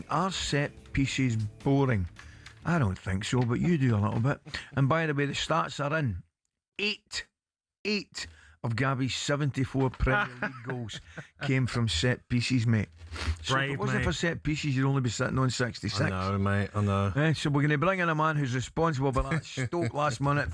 are set pieces boring? I don't think so, but you do a little bit. And by the way, the stats are in. Eight of Gabby's 74 Premier League goals came from set pieces, mate. So Brave, if it wasn't mate. for set pieces, you'd only be sitting on 66. I know, mate, I know. So we're going to bring in a man who's responsible for that Stoke last minute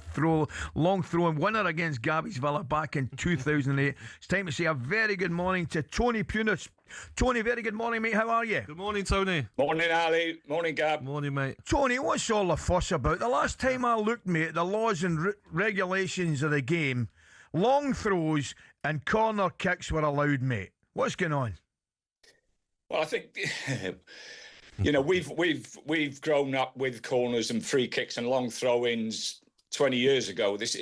long throw and winner against Gabby's Villa back in 2008. It's time to say a very good morning to Tony Pulis. Tony, very good morning, mate. How are you? Good morning, Tony. Morning, Ali. Morning, Gab. Morning, mate. Tony, what's all the fuss about? The last time I looked, mate, at the laws and regulations of the game, long throws and corner kicks were allowed, mate. What's going on? Well, I think we've grown up with corners and free kicks and long throw-ins 20 years ago. This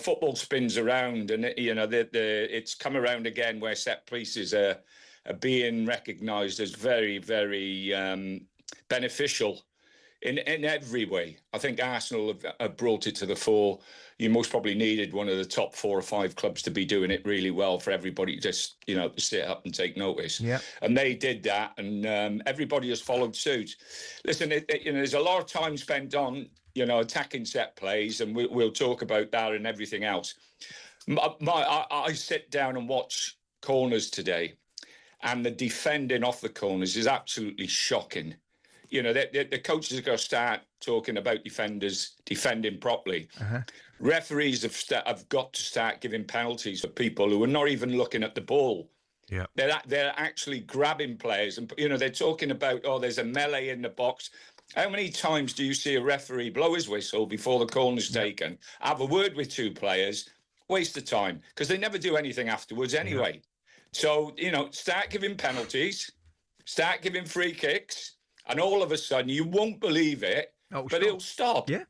football spins around, and it's come around again where set pieces are being recognised as very, very beneficial in every way. I think Arsenal have brought it to the fore. You most probably needed one of the top 4 or 5 clubs to be doing it really well for everybody to just, sit up and take notice. Yeah. And they did that, and everybody has followed suit. Listen, there's a lot of time spent on, attacking set plays, and we'll talk about that and everything else. I sit down and watch corners today, and the defending off the corners is absolutely shocking. The coaches are going to start talking about defenders defending properly. Uh-huh. Referees have got to start giving penalties for people who are not even looking at the ball. Yeah, they're actually grabbing players, and they're talking about, there's a melee in the box. How many times do you see a referee blow his whistle before the corner's taken, have a word with 2 players, waste of time, because they never do anything afterwards anyway. Yeah. So, start giving penalties, start giving free kicks, and all of a sudden, you won't believe it, it'll stop. Yeah.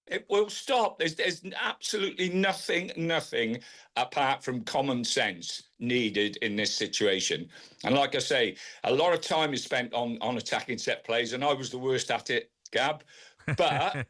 It will stop. There's absolutely nothing apart from common sense needed in this situation. And like I say, a lot of time is spent on attacking set plays, and I was the worst at it, Gab. But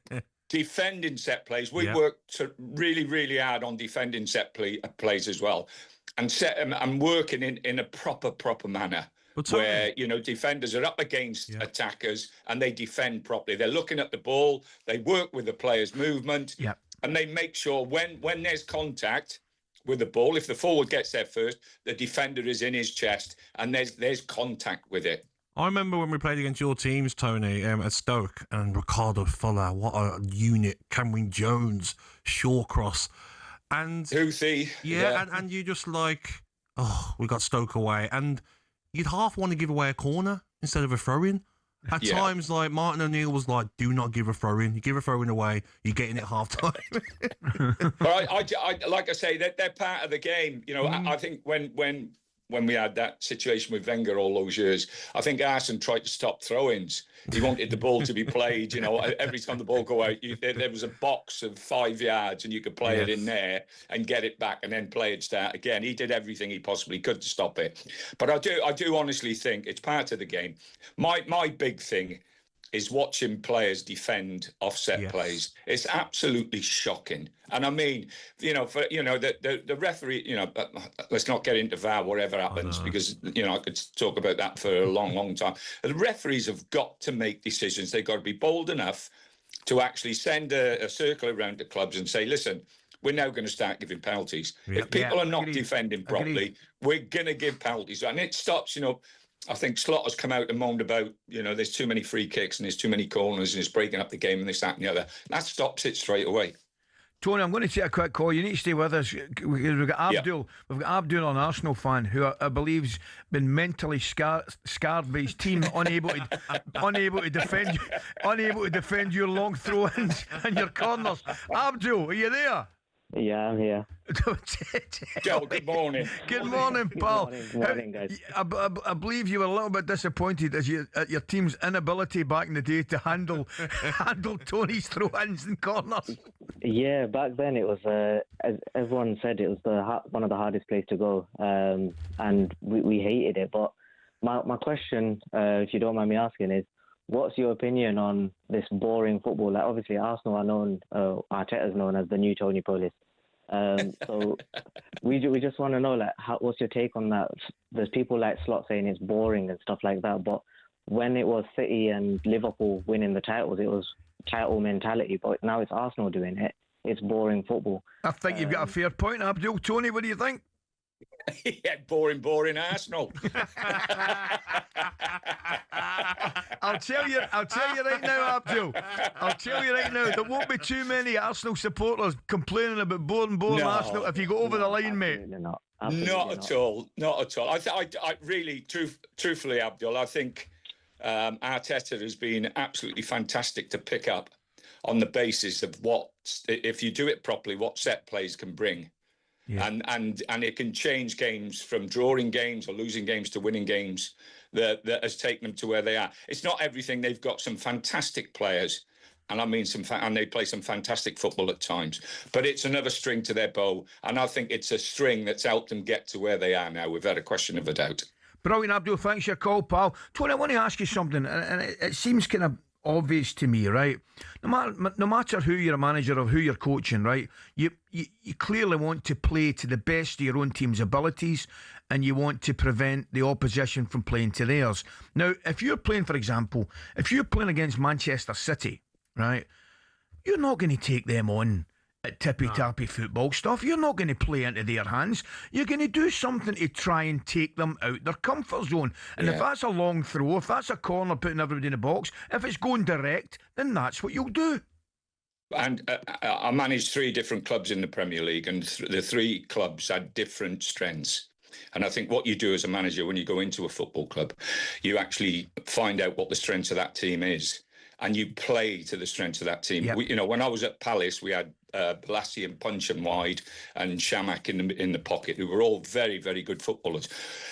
defending set plays, we worked really, really hard on defending set plays as well, and working in a proper manner. Where, defenders are up against attackers and they defend properly. They're looking at the ball, they work with the player's movement, and they make sure when there's contact with the ball, if the forward gets there first, the defender is in his chest and there's contact with it. I remember when we played against your teams, Tony, at Stoke, and Ricardo Fuller, what a unit, Cameron Jones, Shawcross, and Houthi. And you just we got Stoke away, and you'd half want to give away a corner instead of a throw-in. At times, Martin O'Neill was like, do not give a throw-in. You give a throw-in away, you're getting it half-time. But I like I say, they're part of the game. I think when we had that situation with Wenger all those years, I think Arsene tried to stop throw-ins. He wanted the ball to be played, every time the ball go out, there was a box of 5 yards and you could play it in there and get it back and then play it start again. He did everything he possibly could to stop it. But I do honestly think it's part of the game. My big thing is watching players defend offset plays. It's absolutely shocking. And I mean, the referee, let's not get into VAR, whatever happens, because, I could talk about that for a long time. The referees have got to make decisions. They've got to be bold enough to actually send a circle around the clubs and say, listen, we're now going to start giving penalties. If people are not defending properly, we're going to give penalties. And it stops, I think Slotter's come out and moaned about, there's too many free kicks and there's too many corners and it's breaking up the game and this, that and the other. That stops it straight away. Tony, I'm going to take a quick call. You need to stay with us. We've got Abdul. We've got Abdul, an Arsenal fan, who I believe's been mentally scarred by his team, unable to defend your long throw-ins and your corners. Abdul, are you there? Yeah, I'm here. Joe, good morning. Good morning, pal. Good morning, guys. I believe you were a little bit disappointed at your team's inability back in the day to handle Tony's throw-ins and corners. Yeah, back then it was, as everyone said, it was one of the hardest places to go, and we hated it. But my question, if you don't mind me asking, is what's your opinion on this boring football? Like, obviously, Arsenal are known, Arteta's known as the new Tony Pulis. So we just want to know, what's your take on that? There's people like Slot saying it's boring and stuff like that, but when it was City and Liverpool winning the titles, it was title mentality. But now it's Arsenal doing it. It's boring football. I think you've got a fair point, Abdul. Tony, what do you think? Yeah, boring Arsenal. I'll tell you right now, Abdul. I'll tell you right now, there won't be too many Arsenal supporters complaining about boring Arsenal if you go over the line, mate. Not. Not at all. I really, truthfully, Abdul, I think Arteta has been absolutely fantastic to pick up on the basis of what, if you do it properly, what set plays can bring. Yeah. And it can change games from drawing games or losing games to winning games that has taken them to where they are. It's not everything. They've got some fantastic players, and I mean and they play some fantastic football at times. But it's another string to their bow, and I think it's a string that's helped them get to where they are now, without a question of a doubt. Brilliant, Abdul. Thanks for your call, pal. Tony, I want to ask you something, and it seems kind of obvious to me, right? No matter who you're a manager or who you're coaching, right? You clearly want to play to the best of your own team's abilities, and you want to prevent the opposition from playing to theirs. Now, if you're playing, for example, if you're playing against Manchester City, right? You're not going to take them on at tippy-tappy football stuff. You're not going to play into their hands. You're going to do something to try and take them out their comfort zone. And if that's a long throw, if that's a corner putting everybody in a box, if it's going direct, then that's what you'll do. And I managed 3 different clubs in the Premier League, and the 3 clubs had different strengths. And I think what you do as a manager when you go into a football club, you actually find out what the strength of that team is, and you play to the strengths of that team. Yep. When I was at Palace, we had Blassie and Puncheon wide and Shamak in the pocket, who were all very, very good footballers.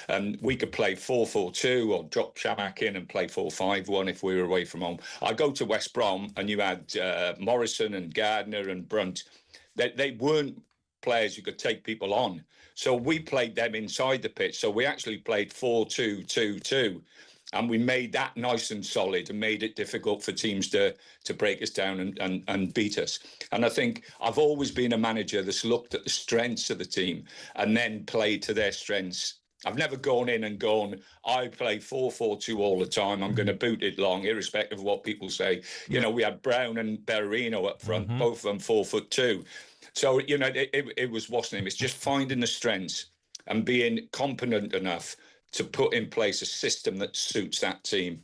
And we could play 4-4-2 or drop Shamak in and play 4-5-1 if we were away from home. I go to West Brom and you had Morrison and Gardner and Brunt. They weren't players who could take people on. So we played them inside the pitch. So we actually played 4-2-2-2. And we made that nice and solid and made it difficult for teams to break us down and beat us. And I think I've always been a manager that's looked at the strengths of the team and then played to their strengths. I've never gone in and gone, I play 4-4-2 all the time. I'm going to boot it long, irrespective of what people say. You know, we had Brown and Berarino up front, both of them 4'2". So, it was what's name. It's just finding the strengths and being competent enough to put in place a system that suits that team.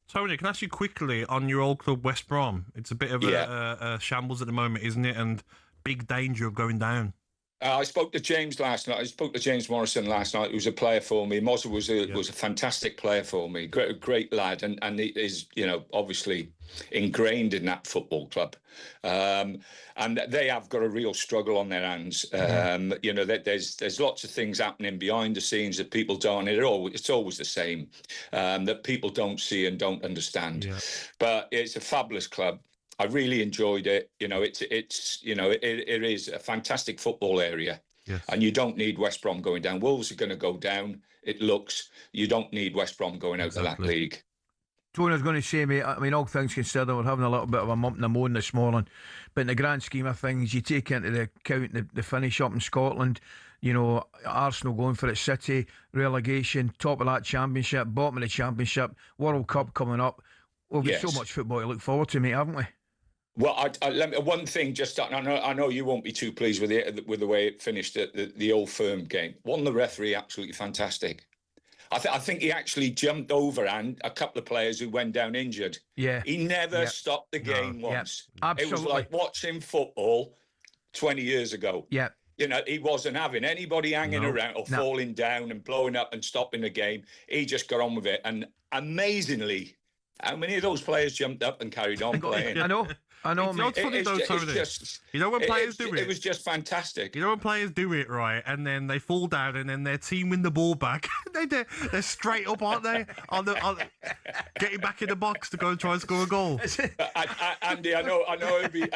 Tony, can I ask you quickly on your old club, West Brom? It's a bit of a shambles at the moment, isn't it? And big danger of going down. I spoke to James last night. I spoke to James Morrison last night, who was a player for me. Mozza was a fantastic player for me, great lad, and he is, obviously ingrained in that football club. And they have got a real struggle on their hands. There's lots of things happening behind the scenes that people don't. It's always the same, that people don't see and don't understand. Yeah. But it's a fabulous club. I really enjoyed it. It is a fantastic football area. Yes. And you don't need West Brom going down. Wolves are going to go down. It looks. You don't need West Brom going out of that league. Tony, I was going to say, mate, I mean, all things considered, we're having a little bit of a mump in the moan this morning. But in the grand scheme of things, you take into the account the finish up in Scotland, Arsenal going for it, City, relegation, top of that championship, bottom of the championship, World Cup coming up. We've got so much football to look forward to, mate, haven't we? Well, one thing, I know you won't be too pleased with the way it finished at the Old Firm game. One, the referee, absolutely fantastic. I think he actually jumped over and a couple of players who went down injured. Yeah, he never stopped the game once. Absolutely. It was like watching football 20 years ago. Yeah. He wasn't having anybody hanging around or falling down and blowing up and stopping the game. He just got on with it. And amazingly, how many of those players jumped up and carried on playing? I know, mate. It's funny though, Tony. When players do it? It was just fantastic. When players do it, right, and then they fall down and then their team win the ball back, they're straight up, aren't they? On getting back in the box to go and try and score a goal. Andy, I know it'll be,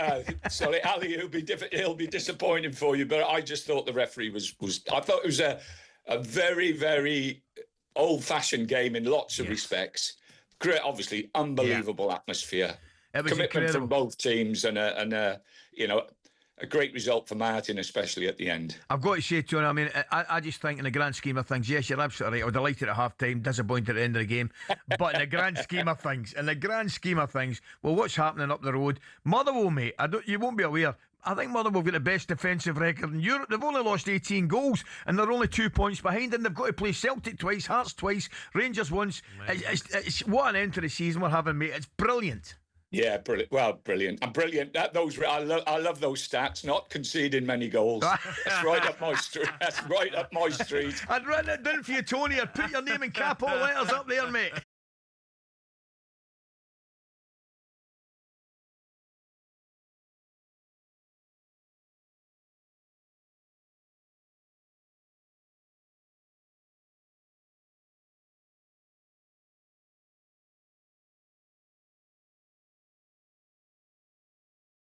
sorry, Ali, it'll be disappointing for you, but I just thought the referee was I thought it was a very, very old-fashioned game in lots of respects. Great, obviously, unbelievable atmosphere. Commitment incredible from both teams and a great result for Martin, especially at the end. I've got to say, Tony, I mean, I just think in the grand scheme of things, yes, you're absolutely right. I was delighted at half time, disappointed at the end of the game. But in the grand scheme of things, well, what's happening up the road? Motherwell, mate, you won't be aware. I think Motherwell have got the best defensive record in Europe. They've only lost 18 goals and they're only 2 points behind, and they've got to play Celtic twice, Hearts twice, Rangers once. It's what an end to the season we're having, mate. It's brilliant. Yeah, brilliant. Well, brilliant. And brilliant. I love those stats. Not conceding many goals. That's right up my street. That's right up my street. I'd write it down for you, Tony. I'd put your name in capital letters up there, mate.